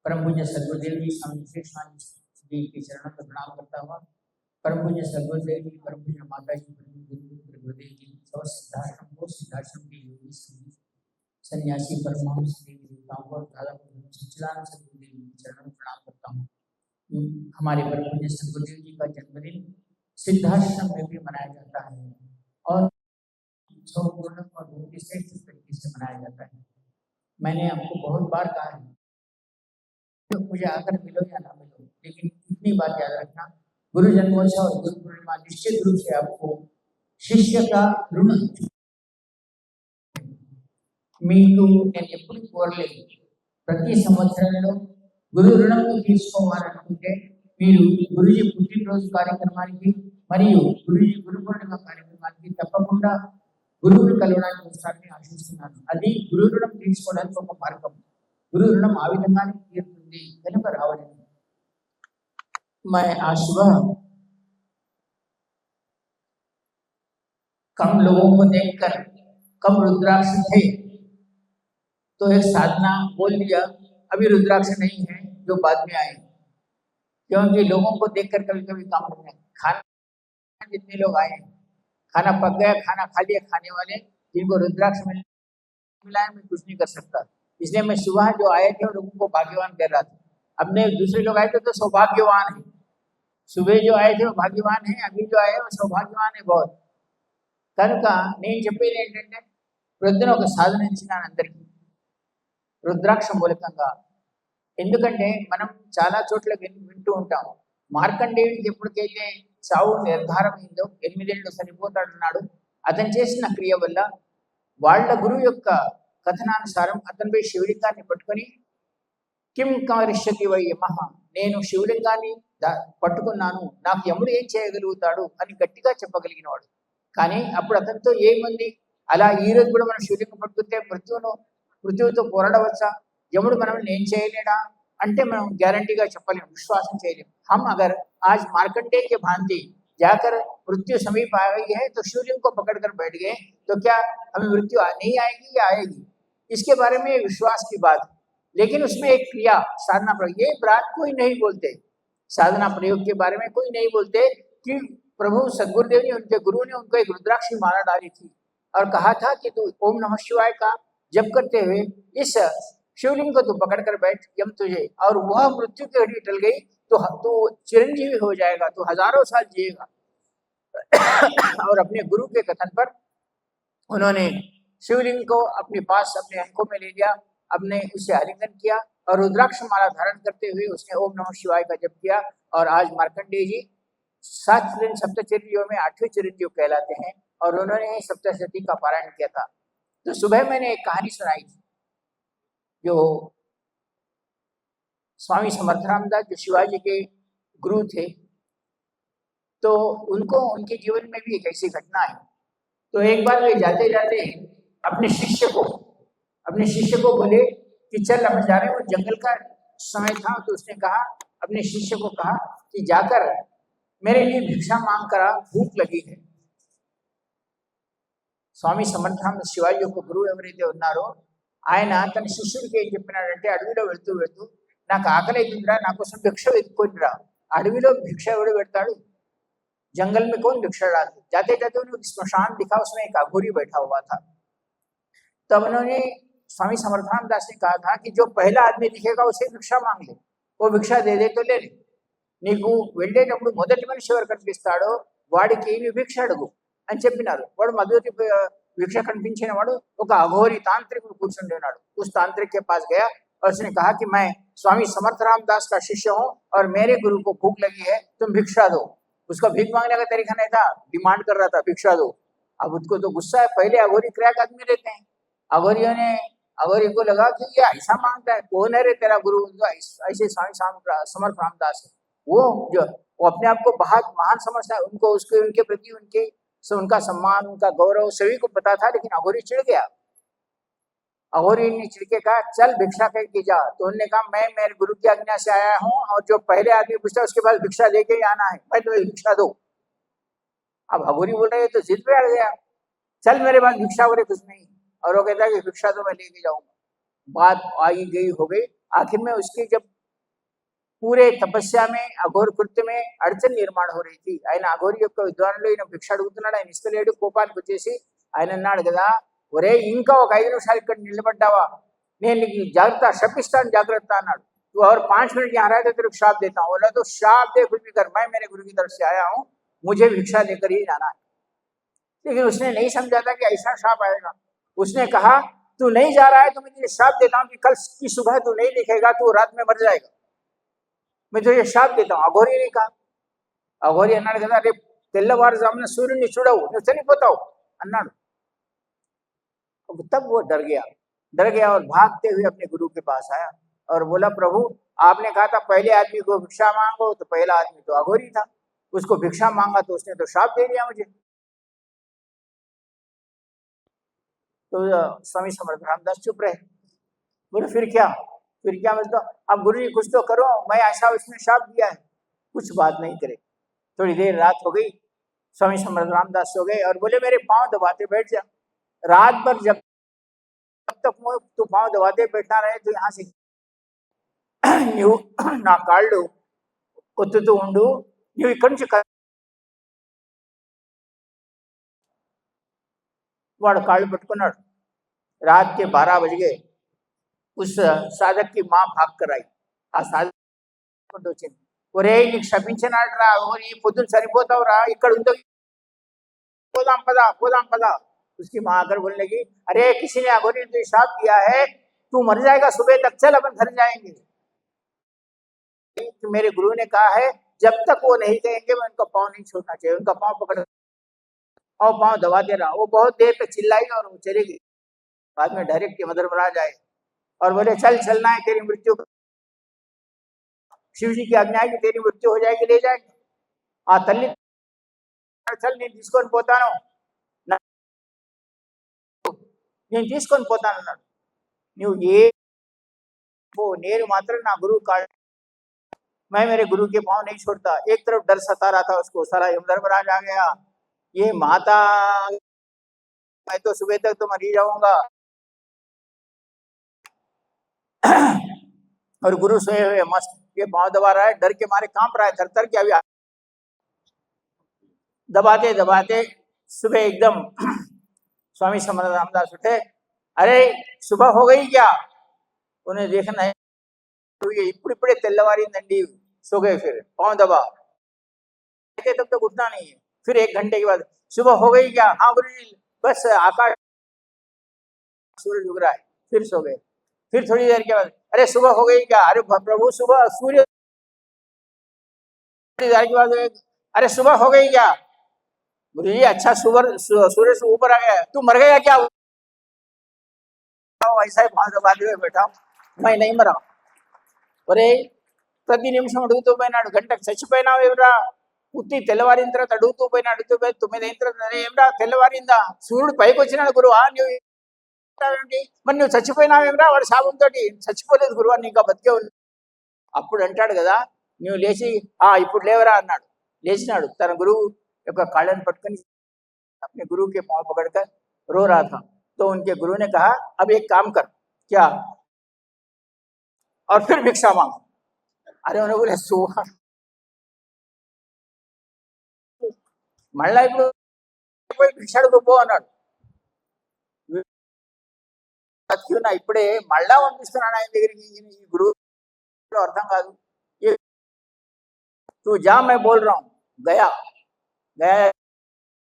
परम पूज्य सदगुरुदेव जी स्वामी विशेषानंद जी के चरणों में प्रणाम करता हुआ, परम पूज्य सदगुरुदेव जी, परम पूज्य माता जी, परम पूज्य गुरुदेव जी, सब सिद्धाश्रम को, सिद्धाश्रम के योगी सन्यासी परमहंस देवी देवताओं को, दादा सच्चिदानंद सदगुरुदेव जी के चरणों में प्रणाम करता हूँ। हमारे परम पूज्य सदगुरुदेव जी का जन्मदिन सिद्धाश्रम में भी मनाया जाता है और पूर्ण और बहुत ही श्रेष्ठ तरीके से मनाया जाता है। मैंने आपको बहुत बार कहा है तो मुझे आकर मिलो या ना मिलो, लेकिन इतनी बात याद रखना, गुरु जन्मोत्सव और गुरु पूर्णिमा निश्चित रूप से आपको शिष्य का ऋण మీకు నేను ఎప్పుడు కోరలేదు. ప్రతి సంవత్సరంలో గురు రుణం తీసుకోవాలనుకుంటే మీరు గురుజీ పుట్టినరోజు కార్యక్రమానికి మరియు గురుజీ గురు పూర్ణిమ కార్యక్రమానికి తప్పకుండా గురువుని కలవడానికి వస్తారని ఆశిస్తున్నాను. అది గురు రుణం తీసుకోవడానికి ఒక మార్గం. గురు రుణం ఆ విధంగానే తీరుతుంది కనుక రావడం. मैं आज सुबह कम लोगों को देखकर, कम रुद्राक्ष थे तो एक साधना बोल दिया, अभी रुद्राक्ष नहीं है जो बाद में आए, क्योंकि लोगों को देखकर कभी कभी काम नहीं है। खाना जितने लोग आए, खाना पक गया, खाना खा लिया, खाने वाले जिनको रुद्राक्ष मिला है मैं कुछ नहीं कर सकता, इसलिए मैं सुबह जो आए थे लोगों को भाग्यवान कर रहा था। अब ने दूसरे लोग आए थे तो सौभाग्यवान है, सुबह जो आए थे वो भाग्यवान है, अभी जो आए वो सौभाग्यवान है बहुत। కనుక నేను చెప్పేది ఏంటంటే ప్రొద్దున ఒక సాధన ఇచ్చినాను అందరికీ రుద్రాక్ష మూలకంగా. ఎందుకంటే మనం చాలా చోట్ల వింటూ ఉంటాం, మార్కండేయుడికి ఎప్పటికైతే చావు నిర్ధారమైందో 8 ఏళ్ళు చనిపోతాడన్నాడు, అతను చేసిన క్రియ వల్ల వాళ్ళ గురువు యొక్క కథనానుసారం అతనిపై శివలింగాన్ని పట్టుకొని కిం కరిష్యతి వై యమః, నేను శివలింగాన్ని పట్టుకున్నాను, నాకు యముడు ఏం చేయగలుగుతాడు అని గట్టిగా చెప్పగలిగిన వాడు. కానీ అప్పుడు అతనితో ఏముంది, అలా ఈ రోజు కూడా మనం శివలింగం పట్టుకుంటే మృత్యువుతో పోరాడవచ్చా, యముడు మనం ఏం చేయలేడా అంటే మనం గ్యారంటీగా చెప్పలేము, విశ్వాసం చేయలేము. हम अगर आज मार्कंडेय के भांति जाकर मृत्यु समीप आ गई है तो शिवलिंग को पकड़कर बैठ गए तो क्या हमें मृत्यु नहीं आएगी या आएगी, इसके बारे में विश्वास की बात है। लेकिन उसमें एक क्रिया साधना प्रयोग, ये बात कोई नहीं बोलते, साधना प्रयोग के बारे में कोई नहीं बोलते कि प्रभु सदगुरुदेव ने, उनके गुरु ने उनको एक रुद्राक्ष की माला डाली थी और कहा था कि तू ओम नमः शिवाय का जप करते हुए इस शिवलिंग को तू पकड़कर बैठ, यम तुझे, और वह मृत्यु की घड़ी टल गई तो तू चिरंजीवी हो जाएगा, तू हजारों साल जिएगा। और अपने गुरु के कथन पर उन्होंने शिवलिंग को अपने पास अपने आंखों में ले लिया, अपने उसे आलिंगन किया और रुद्राक्ष माला धारण करते हुए उसने ओम नमः शिवाय का जप किया। और आज मार्कंडेय जी 7 सप्तचर्यों में 8वें चिरंजीव कहलाते हैं और उन्होंने सप्तशती का पारायण किया था। तो सुबह मैंने एक कहानी सुनाई थी, जो स्वामी समर्थ रामदास जो शिवाजी के गुरु थे, तो उनको उनके जीवन में भी एक ऐसी घटना है। तो एक बार वे जाते जाते अपने शिष्य को बोले कि चल हम जा रहे हैं, वो जंगल का समय था, तो उसने कहा, अपने शिष्य को कहा कि जाकर मेरे लिए भिक्षा मांग करा, भूख लगी है। స్వామి సమర్థానంద శివాజీ యొక్క గురువు ఎవరైతే ఉన్నారో ఆయన తన శిష్యుడికి ఏం చెప్పినాడంటే, అడవిలో వెళ్తూ నాకు ఆకలి అవుతుందిరా, నా కోసం భిక్ష వెతుక్కొనిరా। అడవిలో భిక్ష ఎవడు పెడతాడు, जंगल में कौन भिक्षा डालते। जाते जाते उन्हें स्मशान दिखा, उसमें एक अघोरी बैठा हुआ था। तब उन्होंने स्वामी समर्थानंद दास ने कहा था कि जो पहला आदमी दिखेगा उसे भिक्षा मांग ले, वो भिक्षा दे दे तो ले ले, నీకు వెళ్ళేటప్పుడు మొదటి మనిషి ఎవరు కనిపిస్తాడో వాడికి నీ భిక్ష అడుగు అని చెప్పినారు। వాడు మొదటి भिक्षा కనిపించిన వాడు ఒక అఘోరి తాంత్రికుడు కూర్చుని ఉన్నాడు। उस तांत्रिक के पास गया और उसने कहा कि मैं स्वामी समर्थ रामदास का शिष्य हूँ और मेरे गुरु को भूख लगी है, तुम भिक्षा दो। उसका भीख मांगने का तरीका नहीं था, डिमांड कर रहा था भिक्षा दो। अब उसको तो गुस्सा है, पहले अघोरी क्रैक आदमी रहते हैं। अघोरी को लगा कि ये ऐसा मांगता है, कौन है रे तेरा गुरु, ऐसे स्वामी समर्थ रामदास है। वो अपने आप को बहुत महान समझता है, उनको उसके उनके प्रति उनका सम्मान, उनका गौरव सभी को पता था। लेकिन अघोरी चिढ़ गया, अघोरी ने चिढ़ के कहा चल भिक्षा करके जा। तो उन्होंने कहा मैं मेरे गुरु की आज्ञा से आया हूँ और जो पहले आदमी पूछता है उसके पास भिक्षा लेके ही आना है, मैं तुम्हें भिक्षा दो। अब अघोरी बोल रहे तो जिद पे अड़ गया, चल मेरे पास भिक्षा वगैरह कुछ नहीं, और वो कहता है कि भिक्षा तो मैं लेके जाऊंगा। बात आई गई हो गई, आखिर में उसके जब పూరే తపస్యామే అఘోర కృత్యమే అడచన నిర్మాణ हो रही थी ఆయన అఘోరి యొక్క విద్వానంలో ఈయన భిక్ష అడుగుతున్నాడు ఆయన ఇస్తలేడు కోపానికి వచ్చేసి ఆయన అన్నాడు కదా ఒరే ఇంకా ఒక 5 నిమిషాలు ఇక్కడ నిలబడ్డావా నేను నీకు జాగ్రత్త శపిస్తాను జాగ్రత్త అన్నాడు तू और 5 मिनट यहाँ रहा तो तेरे को श्राप देता हूँ बोला तो श्राप दे कुछ भी कर मैं मेरे गुरु की तरफ से आया हूँ मुझे भिक्षा लेकर ही जाना है लेकिन उसने नहीं समझा था कि ऐसा श्राप आएगा उसने कहा तू नहीं जा रहा है तो मैं तुझे श्राप देता हूँ कि कल की सुबह तू नहीं लिखेगा तू रात में मर जाएगा मैं तुझे श्राप देता हूँ अघोरी ने कहा अघोरी అన్నాడు కదా రేపు తెల్లవారుజామున సూర్యుడిని చూడవు నువ్వు చనిపోతావు అన్నాడు तब वो डर गया और भागते हुए अपने गुरु के पास आया और बोला प्रभु आपने कहा था पहले आदमी को भिक्षा मांगो तो पहला आदमी तो अघोरी था उसको भिक्षा मांगा तो उसने तो श्राप दे दिया मुझे तो स्वामी समर्थ रामदास चुप रहे बोले फिर क्या मतलब अब गुरु जी कुछ तो करो मैं ऐसा उसने श्राप दिया है कुछ बात नहीं करे थोड़ी देर रात हो गई स्वामी समर्थ रामदास सो गए और बोले मेरे पांव दबाते बैठ जा रात भर जब तक तू पांव दबाते बैठा रहे तो यहाँ से ನೀವು ನಾ ಕಾళ్ళు ఒత్తుతూ ఉండు నువ్వు ఇక్కడి నుంచి వాడు కాళ్ళు పట్టుకున్నాడు रात के 12 बज गए उस साधक की माँ भाग कर आई ఆ సాధకుడు వచ్చింది ఒరే నీకు శపించినాడు రా ఈ పొద్దున సరిపోతావు రా ఇక్కడ ఉందో పోదాం పదా उसकी माँ आकर बोलने लगी अरे किसी ने अघोरी ने तो श्राप दिया है तू मर जाएगा सुबह तक चल अपन घर जाएंगे मेरे गुरु ने कहा है जब तक वो नहीं कहेंगे मैं उनका पाँव नहीं छोड़ना चाहिए उनका पाँव पकड़ और पाँव दबाते रहा वो बहुत देर तक चिल्लाई और वो चली गई बाद में डायरेक्ट मदर महाराज आए और बोले चलना है तेरी मृत्यु शिव जी की आज्ञा है कि तेरी मृत्यु हो जाएगी ले जाएंगे आ तल्ली चल నేను తీసుకొని పోతాను నువ్వు నేను మాత్రం నా గురువు కాళ్ళు मैं मेरे गुरु के पाँव नहीं छोड़ता एक तरफ डर सता रहा था उसको सारा यमधर्मराज आ गया ये माता मैं तो सुबह तक तो मर ही जाऊंगा और गुरु सोए हुए मस्त ये पाँव दबा रहा है डर के मारे कांप रहा है थर के अभी दबाते सुबह एकदम स्वामी समर्थ रामदास उठे अरे सुबह हो गई क्या उन्हें देखना है इప్పుడే తెల్లవారిందండి सो गए फिर पाँव दबा तब तक उठना नहीं है फिर 1 घंटे के बाद सुबह हो गई क्या हाँ गुरु जी बस आकाश सूरज उग रहा है फिर सो गए फिर थोड़ी देर के बाद अरे सुबह हो गई क्या अरे प्रभु सुबह सूर्य थोड़ी देर के बाद अरे सुबह हो गई क्या गुरु जी अच्छा सूरज ऊपर आ गया तू मर गया क्या ऐसा ही पाँव दबा दिए बैठा मैं नहीं मरा ఒరే ప్రతి నిమిషం అడుగుతూ పోయినాడు గంటకు చచ్చిపోయినావు ఏమిరా ఉత్తి తెల్లవారిన తర్వాత అడుగుతూ పోయి 9 అయిన తర్వాత ఏమిరా తెల్లవారిందా సూర్యుడు పైకి వచ్చినాడు గురువా నువ్వు మరి నువ్వు చచ్చిపోయినావు ఏమిరా వాడు శాపంతో చచ్చిపోలేదు గురువా నీ ఇంకా బతికే ఉంది అప్పుడు అంటాడు కదా నువ్వు లేచి ఇప్పుడు లేవరా అన్నాడు లేచినాడు తన గురువు యొక్క కాళ్ళని పట్టుకొని अपने गुरु के पाँव पकड़कर रो रहा था तो उनके गुरु ने कहा अब एक काम कर क्या और फिर भिक्षा मांगो अरे उन्होंने बोले మళ్ళా ఇప్పుడు పోయి భిక్ష అడుగుపో అన్నాడు బతికినా ఇప్పుడే మళ్ళా పంపిస్తున్నాడు ఆయన దగ్గరికి ఈ గురువు అర్థం కాదు तू जा मैं बोल रहा हूँ गया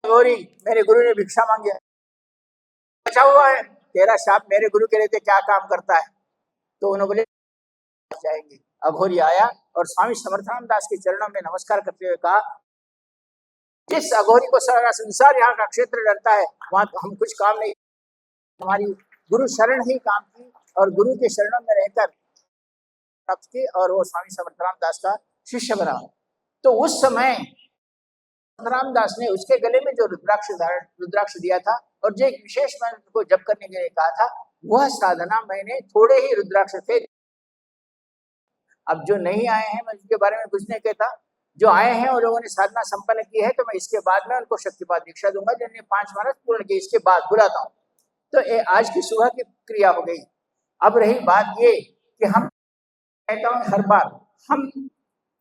गौरी मेरे गुरु ने भिक्षा मांगी बचा हुआ है तेरा शाप मेरे गुरु के लिए क्या काम करता है तो उन्होंने बोले जाएंगे अघोरी आया और स्वामी समर्थानंद दास के चरणों में नमस्कार करते हुए कहा जिस अघोरी को सारा संसार यहाँ का क्षेत्र डरता है वहां तो हम कुछ काम नहीं हमारी गुरु शरण ही काम की और गुरु के शरणों में रहकर प्राप्त की और वो स्वामी समर्थानंद दास का शिष्य बना तो उस समय रामदास ने उसके गले में जो रुद्राक्ष दिया था और जो एक विशेष मंत्र को जप करने के लिए कहा था वह साधना मैंने थोड़े ही रुद्राक्ष थे अब जो नहीं आए हैं मैं उसके बारे में कुछ नहीं कहता जो आए हैं उन लोगों ने साधना संपन्न की है तो मैं इसके बाद में उनको शक्तिपात दीक्षा दूंगा जिन्हें 5 मानस पूर्ण किए इसके बाद बुलाता हूँ तो आज की सुबह की क्रिया हो गई अब रही बात ये कि हम कहता हूँ हर बार हम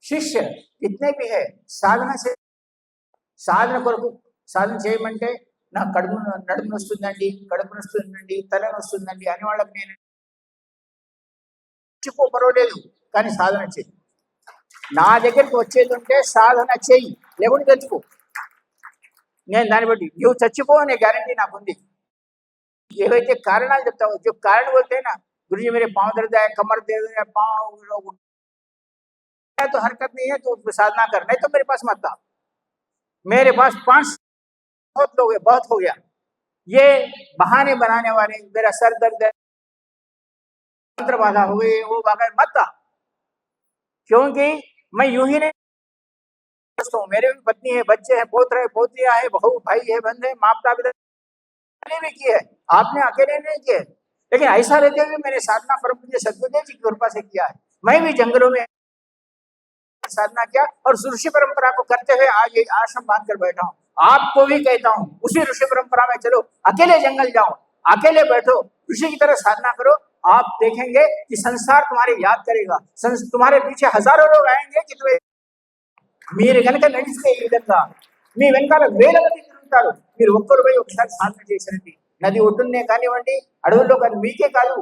शिष्य कितने भी है సాధన కొరకు సాధన చేయమంటే నాకు నడుము వస్తుందండి, కడుపు వస్తుందండి, తల వస్తుందండి అని వాళ్ళకి నేను పర్వాలేదు కానీ సాధన చేయి. నా దగ్గరికి వచ్చేది ఉంటే సాధన చేయి, లేకుంటే తెచ్చుకో. నేను దాన్ని బట్టి నువ్వు చచ్చిపో అనే గ్యారంటీ నాకుంది. ఏవైతే కారణాలు చెప్తావో जो कारण बोलते हैं ना, गुरुजी मेरे पाँव दर्द है, कमर दर्द है, पाँव तो हरकत नहीं है तो साधना कर, नहीं तो मेरे पास मत आ. मेरे पास 5 बहुत हो गया. ये बहाने बनाने वाले, मेरा सर दर्द है, मंत्र बाधा हो गई, वो बाधा मत आ. क्योंकि मैं यूं ही नहीं, मेरे भी पत्नी है, बच्चे हैं, पोत्र है, पोतिया है, बहू भाई है, बंद है, माता पिता भी की है, आपने अकेले नहीं किए. लेकिन ऐसा रहते हुए मैंने साधना परम पूज्य सद्गुरुदेव जी की कृपा से किया है. मैं भी जंगलों में साधना किया और ऋषि परंपरा को करते हुए आज ये आश्रम बांध कर बैठा हूँ. आपको भी कहता हूँ उसी ऋषि परंपरा में चलो, अकेले जंगल जाओ, अकेले बैठो, ऋषि की तरह साधना करो. आप देखेंगे कि संसार तुम्हारे याद करेगा. तुम्हारे पीछे हजारों लोग आएंगे कि तुम्हें మీరు కనుక నడిస్తే ఈ విధంగా మీ వెనకాల వేల మంది తిరుగుతారు. మీరు ఒక్కరు పోయి ఒకసారి సాధన చేసినట్టు నది ఒడ్డునే కానివ్వండి, అడవుల్లో కానీ మీకే కాదు